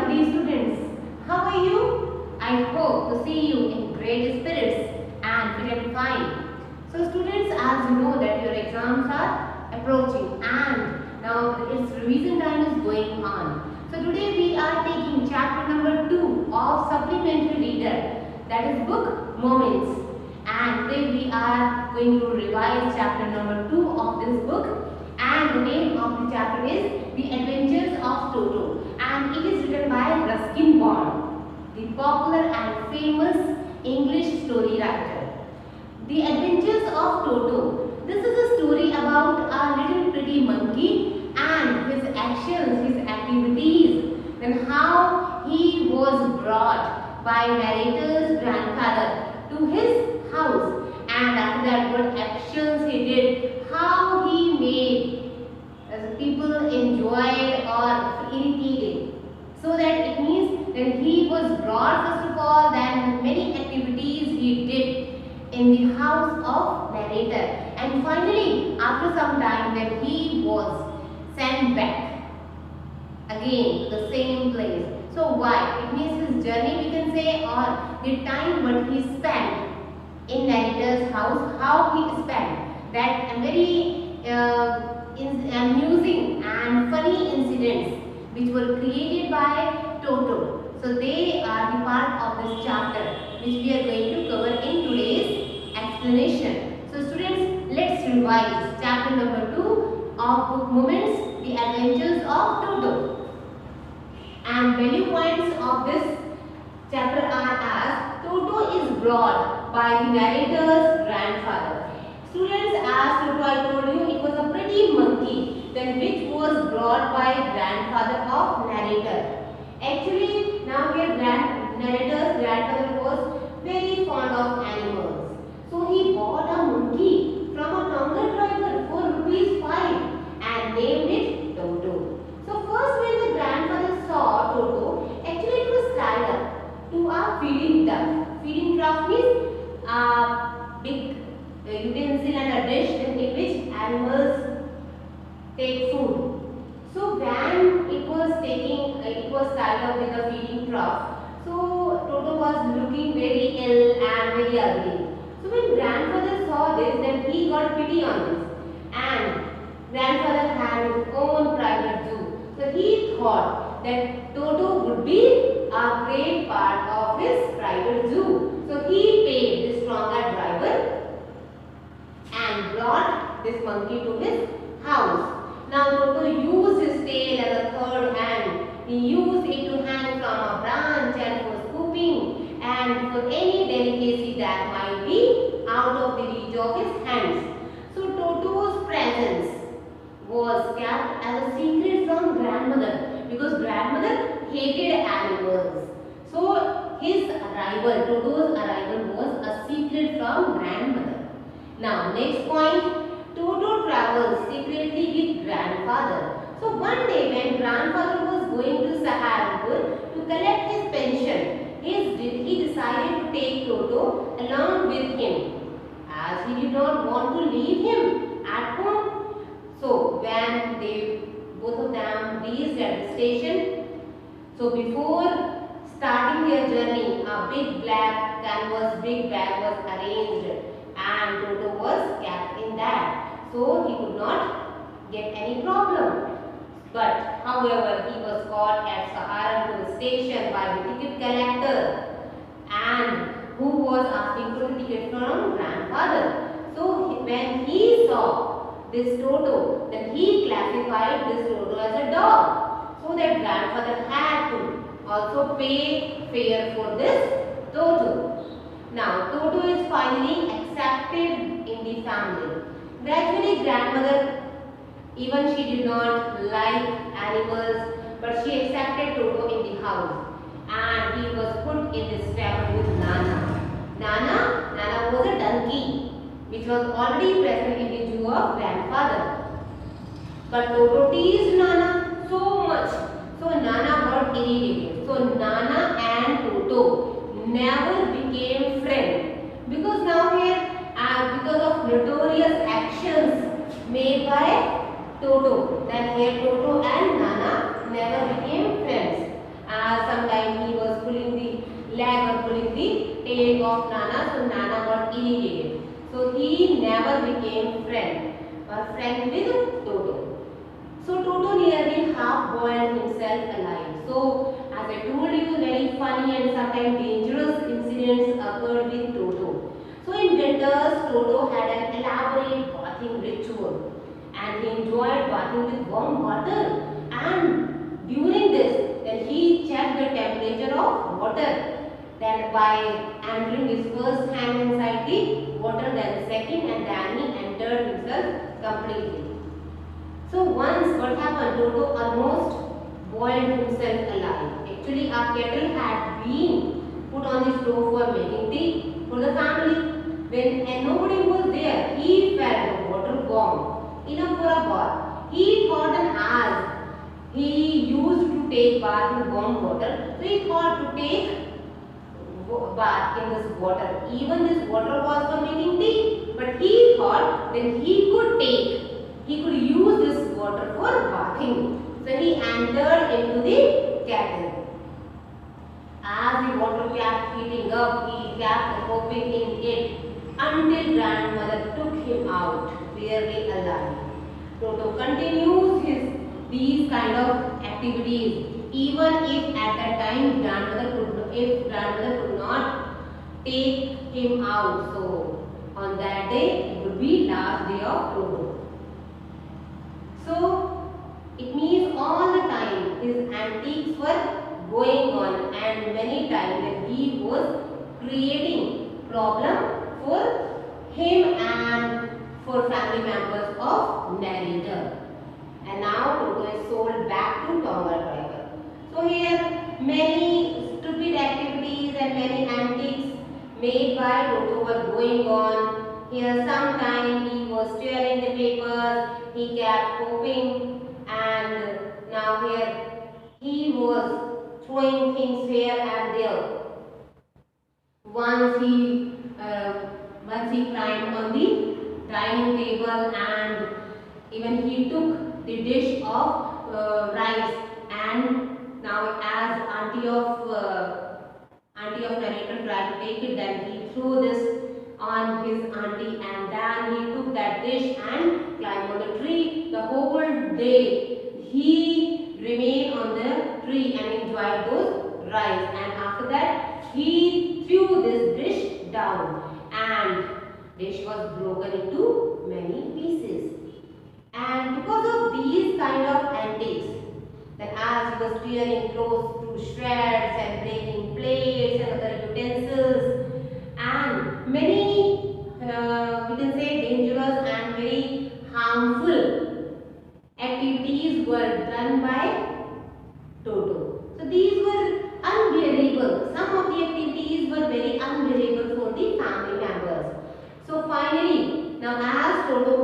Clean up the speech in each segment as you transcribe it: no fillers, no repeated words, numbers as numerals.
lovely students. How are you? I hope to see you in great spirits and fit and fine. So students, as you know that your exams are approaching and now its revision time is going on. So today we are taking chapter number 2 of supplementary reader, that is book Moments. And today we are going to revise chapter number 2 of this book. And the name of the chapter is The Adventures of Toto, and it is written by Ruskin Bond, the popular and famous English story writer. The Adventures of Toto. This is a story about a little pretty monkey and his actions, his activities, and how he was brought by narrator's grandfather to his house, and after that what actions he did, how he made people enjoyed or irritated. So that it means that he was brought first of all, then many activities he did in the house of narrator, and finally after some time that he was sent back again to the same place. So why? It means his journey we can say, or the time what he spent in narrator's house, how he spent that very amusing and funny incidents which were created by Toto. So they are the part of this chapter which we are going to cover in today's explanation. So students, let's revise chapter number 2 of book Moments, The Adventures of Toto. And value points of this chapter are as Toto is brought by the narrator's grandfather. Students, as Toto I told you, it was a pretty monkey then which was brought by grandfather of narrator. Actually, now here narrator's grandfather was very fond of animals. So he bought a monkey from a Tonga driver for ₹5 and named it Toto. So first when the grandfather saw Toto, actually it was tied up to a feeding trough. Feeding trough means a big utensil and a dish in which animals take food. So when it was tied up with a feeding trough. So Toto was looking very ill and very ugly. So when grandfather saw this, then he got pity on this. And grandfather had his own private zoo. So he thought that Toto would be a great part of his private zoo. So he paid the stronger driver and brought this monkey to his house. Now Toto used his tail as a third hand. He used it to hang from a branch and for scooping and for any delicacy that might be out of the reach of his hands. So Toto's presence was kept as a secret from grandmother because grandmother hated animals. So his arrival, Toto's arrival was a secret from grandmother. Now next point, Toto travels secretly with grandfather. So one day when grandfather was going to Saharanpur to collect his pension, he decided to take Toto along with him as he did not want to leave him at home. So when both of them reached at the station, so before starting their journey, a big black canvas big bag was arranged and Toto was kept in that. So he could not get any problem. But however, he was caught at Saharanpur station by the ticket collector and who was asking for the ticket from grandfather. So when he saw this Toto, then he classified this Toto as a dog. So that grandfather had to also pay fare for this Toto. Now Toto is finally accepted in the family. Gradually grandmother, even she did not like animals, but she accepted Toto in the house and he was put in this family with Nana. Nana was a donkey which was already present in the zoo of grandfather. But Toto teased Nana so much, so Nana got irritated. So Nana and Toto never became friends because now here because of notorious actions made by Toto, then here Toto and Nana never became friends. Sometimes he was pulling the leg or pulling the tail of Nana, so Nana got irritated. So he never became friend with Toto. So Toto nearly half boiled himself alive. So as I told you, very funny and sometimes dangerous incidents occurred with Toto. So in winters, Toto had an elaborate bathing ritual and he enjoyed bathing with warm water. And during this, then he checked the temperature of water. Then by entering his first hand inside the water, then the second, and then he entered himself completely. So once what happened, Toto almost boiled himself alive. Actually, a kettle had been put on the stove for making tea for the family. When and nobody was there, he felt the water warm enough for a bath. He thought and asked. He used to take bath in warm water, so he thought to take bath in this water. Even this water was for making tea, but he thought then he could use this water for bathing. So he entered into the kettle. As the water kept heating up, he kept hoping in it until grandmother took him out, barely alive. Toto continues these kind of activities even if at that time grandmother could not take him out. So on that day it would be last day of Toto. So it means all the time his antiques were going on and many times that he was creating problem for him and for family members of narrator. And now Toto is sold back to Tonga driver. So here many stupid activities and many antics made by Toto were going on. Here sometimes he was tearing the papers, he kept hoping, and now here he was throwing things here and there. Once he climbed on the dining table and even he took the dish of rice, and now as auntie of narrator tried to take it, then he threw this on his auntie and then he took that dish and climbed on the tree. The whole day he remained on the tree and enjoyed those rice, and after that he threw this dish down and dish was broken into many pieces. And because of these kind of antics, then as he was tearing clothes to shreds and breaking plates and other utensils, and many we can say dangerous and very harmful activities were done by Toto. So these were unbearable. Some of the activities were very unbearable for the family members. So finally, now as Toto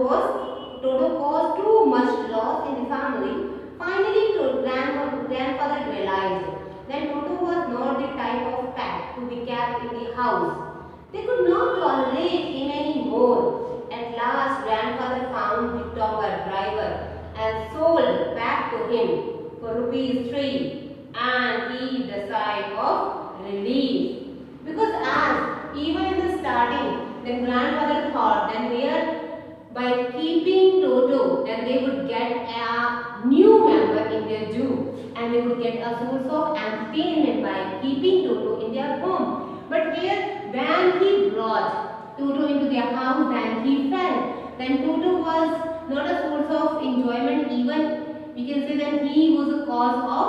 caused too much loss in the family, finally grandfather realized that Toto was not the type of pet to be kept in the house. They could not tolerate him anymore. At last, grandfather found the Tonga driver and sold back to him for ₹3, and he the sigh of relief. Because as even in the starting, the grandfather thought that by keeping Toto, then they would get a new member in their zoo and they would get a source of entertainment by keeping Toto in their home. But here, when he brought Toto into their house, then he felt then Toto was not a source of enjoyment, even we can say that he was a cause of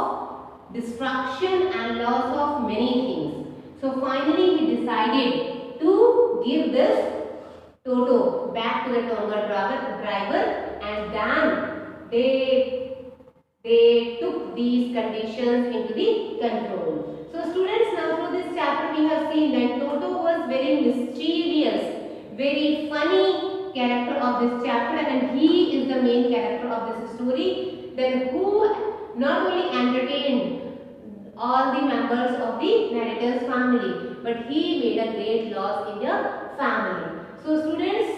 destruction and loss of many things. So finally he decided to give this Toto back to the Tonga driver, and then they took these conditions into the control. So students, now through this chapter we have seen that Toto was very mischievous, very funny character of this chapter, and he is the main character of this story. Then who not only entertained all the members of the narrator's family, but he made a great loss in their family. So students,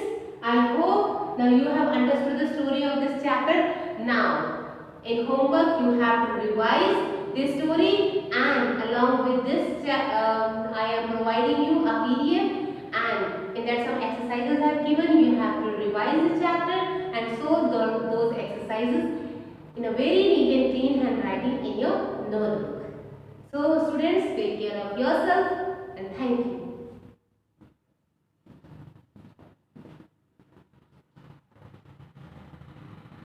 I hope now you have understood the story of this chapter. Now, in homework you have to revise this story, and along with this I am providing you a PDF, and in that some exercises I have given. You have to revise this chapter and solve those exercises in a very neat and clean handwriting in your notebook. So students, take care of yourself and thank you.